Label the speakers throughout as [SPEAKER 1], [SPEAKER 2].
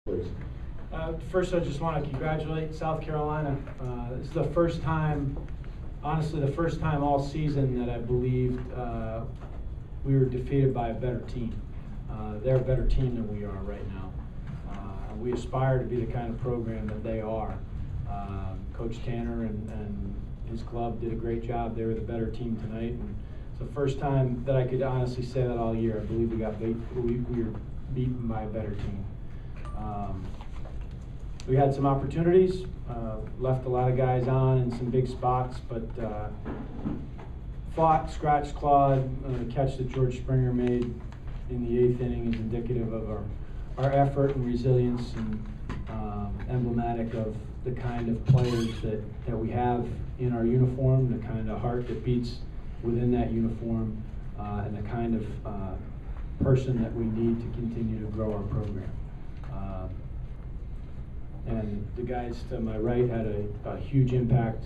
[SPEAKER 1] Please.
[SPEAKER 2] First, I just want to congratulate South Carolina. This is the first time, honestly, the first time all season that I believed we were defeated by a better team. They're a better team than we are right now. We aspire to be the kind of program that they are. Coach Tanner and his club did a great job. They were the better team tonight. And it's the first time that I could honestly say that all year. I believe we were beaten by a better team. We had some opportunities, left a lot of guys on in some big spots, but fought, scratched, clawed. The catch that George Springer made in the 8th inning is indicative of our effort and resilience, and emblematic of the kind of players that we have in our uniform, the kind of heart that beats within that uniform, and the kind of person that we need to continue to grow our program. And the guys to my right had a huge impact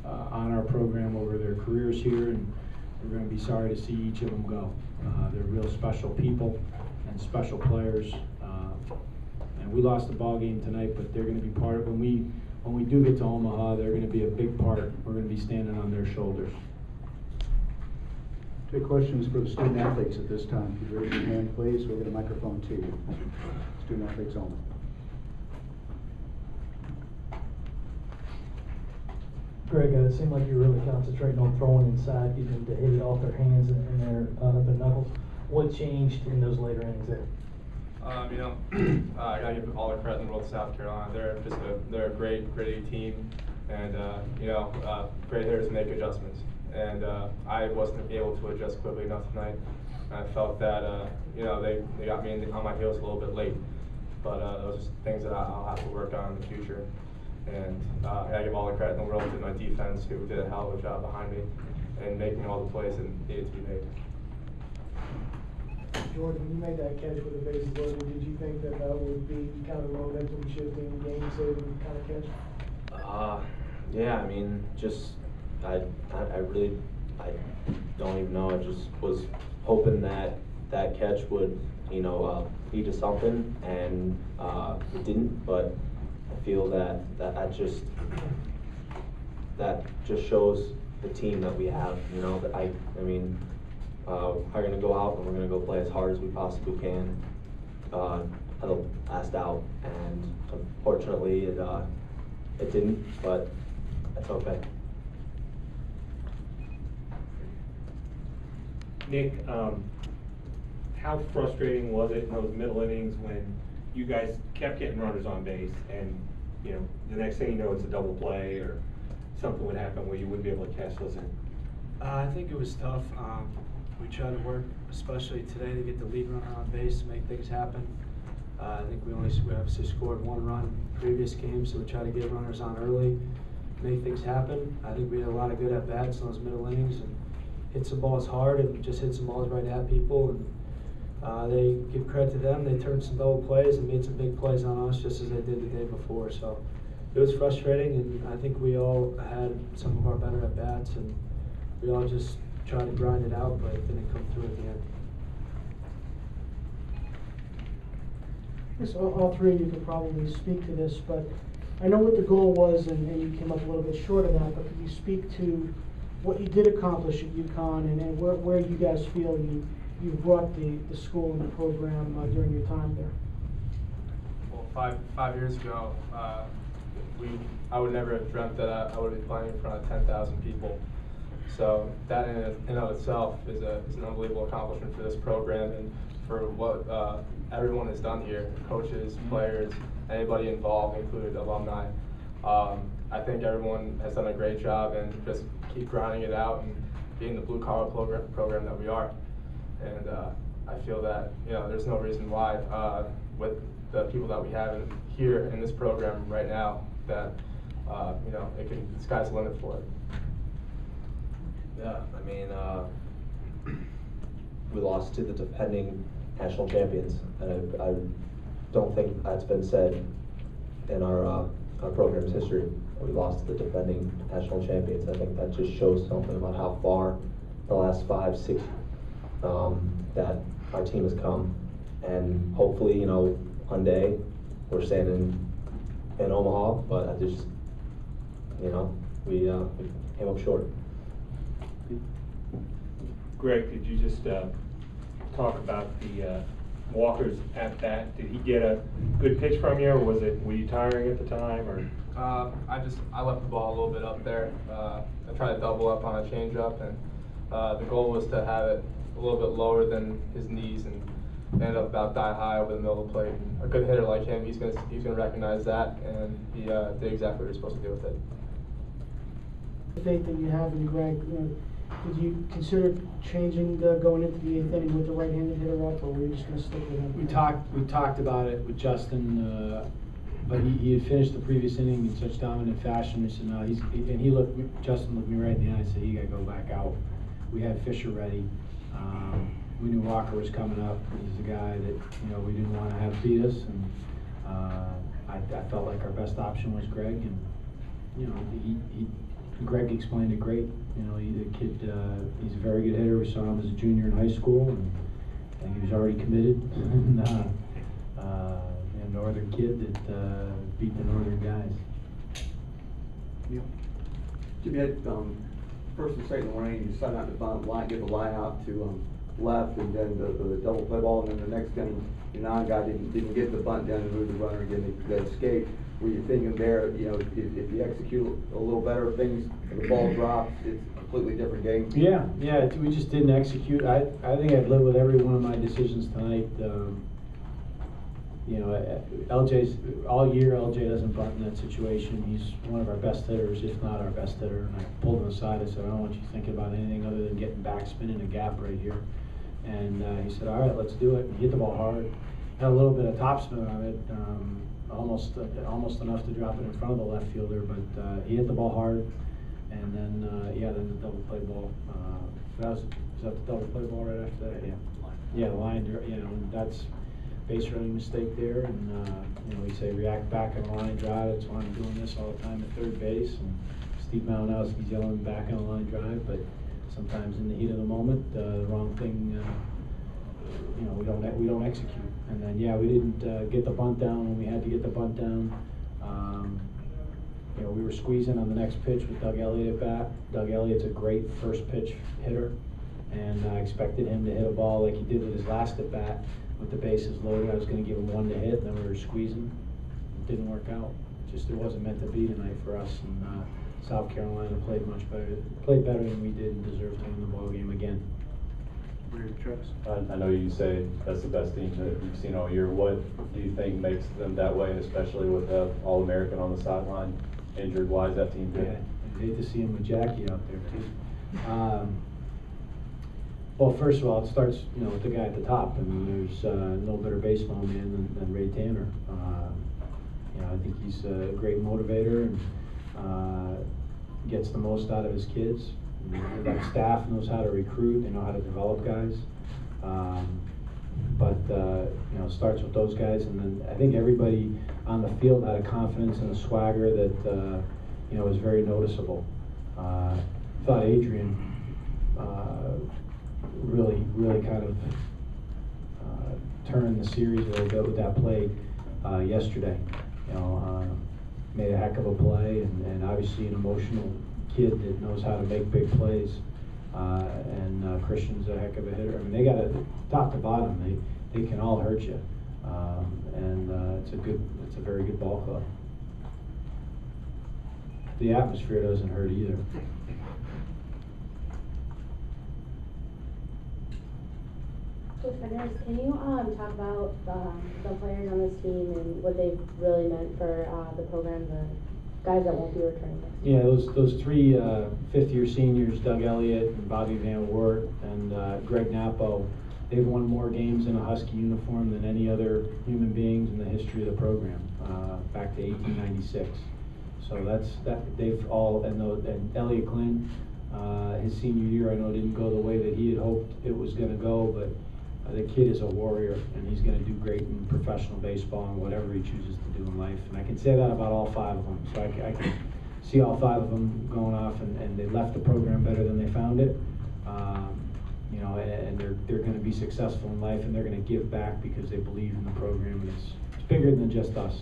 [SPEAKER 2] on our program over their careers here, and we're going to be sorry to see each of them go. They're real special people and special players, and we lost the ball game tonight, but they're going to be part of when we do get to Omaha. They're going to be a big part. We're going to be standing on their shoulders.
[SPEAKER 1] Take questions for the student athletes at this time. If you raise your hand, please, we'll get a microphone to you. Student athletes only.
[SPEAKER 3] Greg, it seemed like you were really concentrating on throwing inside, getting them to hit it off their hands and their knuckles. What changed in those later innings there?
[SPEAKER 4] I gotta give all the credit in the world to South Carolina. They're a great, gritty team, and great hitters make adjustments. And I wasn't able to adjust quickly enough tonight. I felt that they got me on my heels a little bit late, but those are things that I'll have to work on in the future. And I give all the credit in the world to my defense, who did a hell of a job behind me and making all the plays that needed to be made.
[SPEAKER 5] Jordan, when you made that catch with the bases loaded, did you think that would be kind of momentum shifting, game-saving kind of catch?
[SPEAKER 6] Yeah, I mean, I really don't even know. I just was hoping that catch would, lead to something, and it didn't. But I feel that just shows the team that we have. We're going to go out and we're going to go play as hard as we possibly can until last out, and unfortunately it didn't, but that's okay.
[SPEAKER 7] Nick, how frustrating was it in those middle innings when you guys kept getting runners on base, and the next thing you know, it's a double play or something would happen where you wouldn't be able to cash those in?
[SPEAKER 8] I think it was tough. We tried to work, especially today, to get the lead runner on base to make things happen. I think we obviously scored 1 run previous game, so we tried to get runners on early, make things happen. I think we had a lot of good at-bats in those middle innings, and hit some balls hard and just hit some balls right at people. And they give credit to them. They turned some double plays and made some big plays on us, just as they did the day before. So it was frustrating, and I think we all had some of our better at-bats, and we all just tried to grind it out, but it didn't come through at the end.
[SPEAKER 5] I guess all three of you could probably speak to this, but I know what the goal was, and you came up a little bit short of that, but could you speak to what you did accomplish at UConn, and where you guys feel you brought the school and the program during your time there?
[SPEAKER 4] Well, five years ago, I would never have dreamt that I would be playing in front of 10,000 people. So that in and of itself is an unbelievable accomplishment for this program and for what everyone has done here, coaches, players, anybody involved, included alumni. I think everyone has done a great job, and just keep grinding it out and being the blue-collar program that we are. And I feel that there's no reason why, with the people that we have here in this program right now, that the sky's the limit for it.
[SPEAKER 6] Yeah, we lost to the defending national champions, and I don't think that's been said in our program's history. We lost to the defending national champions. I think that just shows something about how far the last 5, 6 that our team has come, and hopefully, one day we're staying in Omaha, but I just, you know, we came up short.
[SPEAKER 7] Greg, could you just talk about the Walker's at bat? Did he get a good pitch from you, or were you tiring at the time, or?
[SPEAKER 4] I left the ball a little bit up there. I tried to double up on a changeup, and the goal was to have it a little bit lower than his knees, and ended up about die high over the middle of the plate. And a good hitter like him, he's gonna recognize that, and he did exactly what he was supposed to do with it.
[SPEAKER 5] The faith that you have in Greg, did you consider changing going into the 8th inning with the right-handed hitter up, or were you just going to stick with him?
[SPEAKER 2] We talked about it with Justin, but he had finished the previous inning in such dominant fashion. He said, no, Justin looked me right in the eye and said, you got to go back out. We had Fisher ready. We knew Walker was coming up. He's a guy that, you know, we didn't want to have beat us, and I felt like our best option was Greg, and, you know, Greg explained it great. You know, the kid, he's a very good hitter. We saw him as a junior in high school, and I think he was already committed. And a Northern kid that beat the Northern guys.
[SPEAKER 9] Yeah. Jim, you had first and second lane, you started out to bunt line, get the line out to left, and then the double play ball, and then the next inning, your non-guy didn't get the bunt down and move the runner again, they escaped. Were you thinking there, you know, if you execute a little better things, and the ball drops, it's a completely different game?
[SPEAKER 2] Yeah, we just didn't execute. I think I'd live with every one of my decisions tonight. You know, LJ's all year. LJ doesn't bunt in that situation. He's one of our best hitters, if not our best hitter. And I pulled him aside. I said, I don't want you thinking about anything other than getting backspin in a gap right here. And he said, all right, let's do it. And he hit the ball hard. Had a little bit of topspin on it. Almost enough to drop it in front of the left fielder, but he hit the ball hard, and then then the double play ball. Was that the double play ball right after that? Yeah, the line. You know, that's base running mistake there, and you know, we say react back on the line drive. That's why I'm doing this all the time at third base, and Steve Malinowski's yelling back on the line drive, but sometimes in the heat of the moment, the wrong thing. You know, we don't execute, and then we didn't get the bunt down when we had to get the bunt down. You know, we were squeezing on the next pitch with Doug Elliott at bat. Doug Elliott's a great first pitch hitter, and I expected him to hit a ball like he did with his last at bat with the bases loaded. I was going to give him one to hit, and then we were squeezing. It didn't work out. It wasn't meant to be tonight for us, and South Carolina played much better. Played better than we did, and deserved to win the ball game again.
[SPEAKER 10] I know you say that's the best team that you've seen all year. What do you think makes them that way, and especially with the All-American on the sideline, injured? Why is that team good?
[SPEAKER 2] Yeah, I'd hate to see him with Jackie out there too. Well, first of all, it starts, you know, with the guy at the top. I mean, there's no better baseball man than Ray Tanner. You know, I think he's a great motivator and gets the most out of his kids. That staff knows how to recruit, they know how to develop guys. But you know, it starts with those guys, and then I think everybody on the field had a confidence and a swagger that you know, was very noticeable. Thought Adrian really kind of turned the series a little bit with that play yesterday. You know, made a heck of a play, and obviously an emotional kid that knows how to make big plays, and Christian's a heck of a hitter. I mean, they got it top to bottom. They can all hurt you, and it's a very good ball club. The atmosphere doesn't hurt either.
[SPEAKER 11] Can you talk about the players on this team and what they've really meant for the program, the guys that won't be returning next year?
[SPEAKER 2] Yeah, those three fifth-year seniors, Doug Elliott and Bobby Van Wert and Greg Napo, they've won more games in a Husky uniform than any other human beings in the history of the program, back to 1896. So they've all, and Elliot Klin, his senior year, I know didn't go the way that he had hoped it was going to go, but the kid is a warrior, and he's going to do great in professional baseball and whatever he chooses to do in life. And I can say that about all five of them. So I can see all five of them going off, and they left the program better than they found it. You know, and they're going to be successful in life, and they're going to give back because they believe in the program, and it's bigger than just us.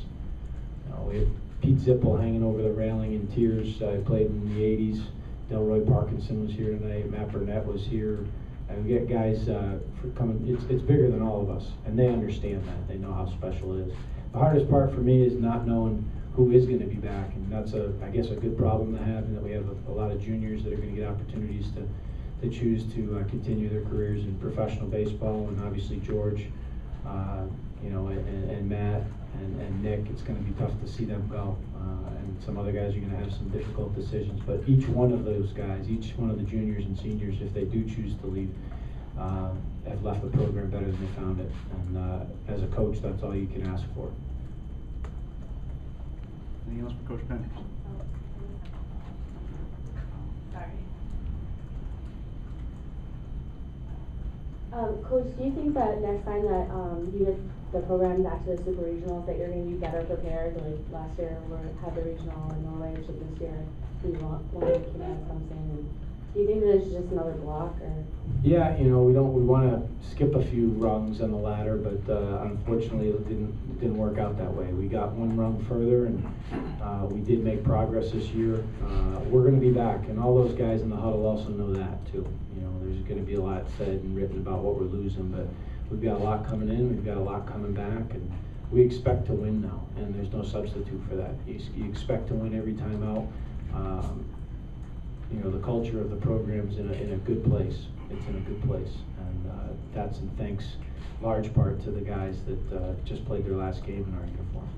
[SPEAKER 2] We have Pete Zippel hanging over the railing in tears. I played in the '80s. Delroy Parkinson was here tonight. Matt Burnett was here. And we get guys for coming. It's bigger than all of us, and they understand that. They know how special it is. The hardest part for me is not knowing who is going to be back, and that's I guess a good problem to have, and that we have a lot of juniors that are going to get opportunities to choose to continue their careers in professional baseball, and obviously George, and Matt and Nick. It's going to be tough to see them go, and some other guys are going to have some difficult decisions. But each one of those guys, each one of the juniors and seniors, if they do choose to leave, have left the program better than they found it. And as a coach, that's all you can ask for.
[SPEAKER 1] Anything else for Coach Penn?
[SPEAKER 11] Coach, do you think that next time that you get the program back to the super regionals, that you're going to be better prepared? Like last year, we had the regional in Norway, which is this year we won came out of something. Do you think that it's just another block, or?
[SPEAKER 2] Yeah, we want to skip a few rungs on the ladder, but unfortunately it didn't work out that way. We got one rung further, and we did make progress this year. We're going to be back, and all those guys in the huddle also know that too. There's going to be a lot said and written about what we're losing, but we've got a lot coming in, we've got a lot coming back, and we expect to win now, and there's no substitute for that. You expect to win every time out. The culture of the program's in a good place. It's in a good place, and that's in thanks large part to the guys that just played their last game in our uniform.